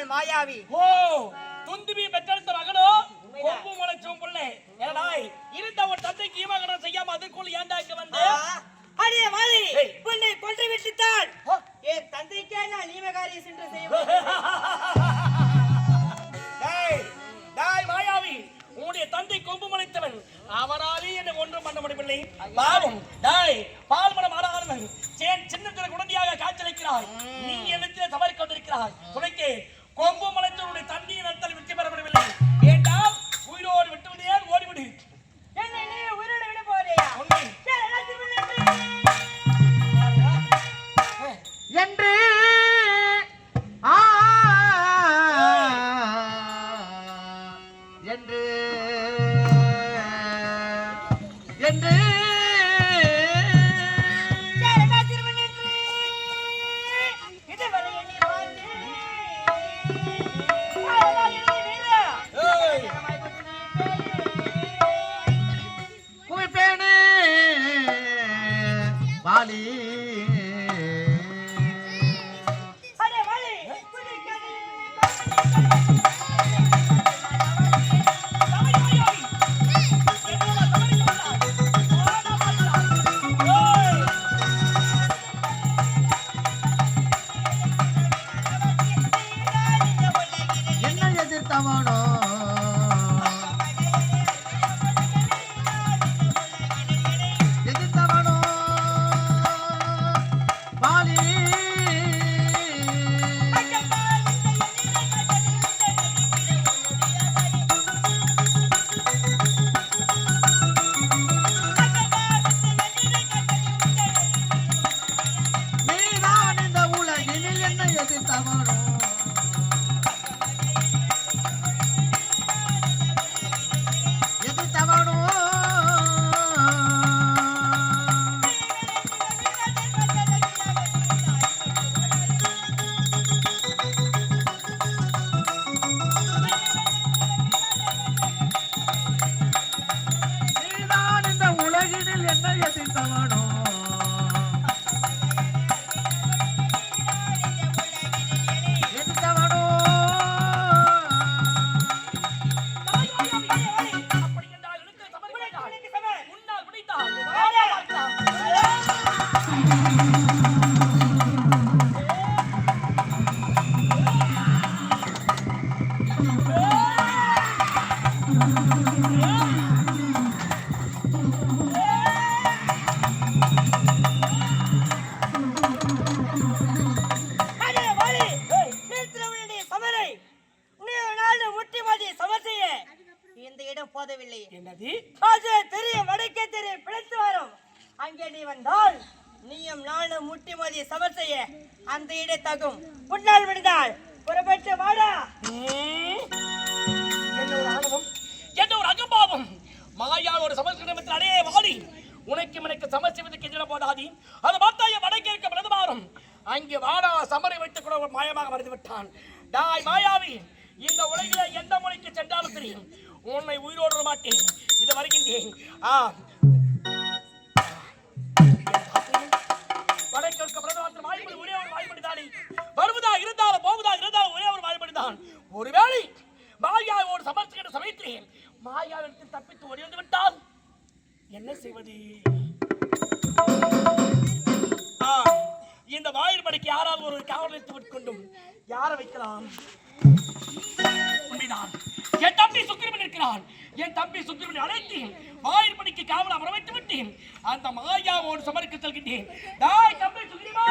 மாயாவி ஓ துந்துபி பெற்றெடுத்த மகனோ கொம்பு முளைச்சும் புள்ளை ஏனாய் இருந்த ஒரு தந்தைக்கு ஈமகனம் செய்யாம அதுக்குள்ள ஏன்டா இங்க வந்து அடே மாலி புள்ளை கொன்று விட்டுட்டான் என் தந்தைக்கே நான் ஈமகாரியம் சென்று செய்வேன் டேய் டேய் மாயாவி உன்னுடைய தந்தை கொம்பு முளைத்தவன் அவனாலே என்ன ஒன்றும் பண்ண முடியவில்லை பாவம் டேய் பால்மணம் ஆடாதவன் சின்னத்தில் குழந்தையாக காய்ச்சலிக்கிறாய் நீ என்னத்திலே தவறி கொண்டிருக்கிறாய் துணைக்கே கொம்பு முளைத்தவனுடைய தண்ணியை நடத்தல் வெற்றி பெற முடியவில்லை ஏண்டாம் உயிரோடு விட்டுவிடே ஓடிவிடு என்னை நீ உயிரோடு விட போறியா உண்மை என்று என்று என்று இந்த இடம் போதவில்லை. என்னது? அது தெரியும், வடக்கே தெரியும், பிழைத்து வரும். அங்கே நீ வந்தால் நீயும் நானும் முட்டி மோதி சமர் செய்ய அந்த இடம் தகும். முன்னால் விடுந்தால் புறப்பட்டு வாடா. என்ன ஒரு ஆணவம், என்ன ஒரு அகம்பாவம்! மாயா ஒரு சமஸ்கிருதத்தில் அடே வாடி, உனக்கு எனக்கு சமஸ்கிருதத்துக்கு எதிர போதாதி. அது பார்த்தாய வடக்கே இருக்க பிரதமாறும் அங்கே வாடா சமரை வைத்துக் கூட ஒரு மாயமாக மறைந்து விட்டான். டாய் மாயாவி, இந்த உலகில எந்த மொழிக்கு சென்றாலும் தெரியும், உன்னை உயிரோட மாட்டேன். இது வருகின்றேன். வடக்கிற்கு பிரதமர் வாய்மொழி ஒரே ஒரு வாய்மொழி தானே. வருவதா இருந்தாலும் போவதா இருந்தாலும் ஒரே ஒரு வாய்மொழி தான். ஒருவேளை மாயாவோடு சமர்ப்பிக்கிற சமயத்தில் மாயாவிற்கு தப்பித்து ஓடி வந்து விட்டால் என்ன செய்வது? இந்த வாயிற்படிக்கு யாராவது ஒரு காவல் வைத்து விட்டுக்கொண்டும் யாரை வைக்கலாம்? உண்மைதான், என் தம்பி சுக்கிரவன் இருக்கிறான். என் தம்பி சுக்கிரவனை அழைத்து வாயிற்படிக்கு காவல் அமர வைத்து விட்டேன். அந்த மாயாவோடு சமர்க்க செல்கின்றேன். தம்பி சுக்கிரவா!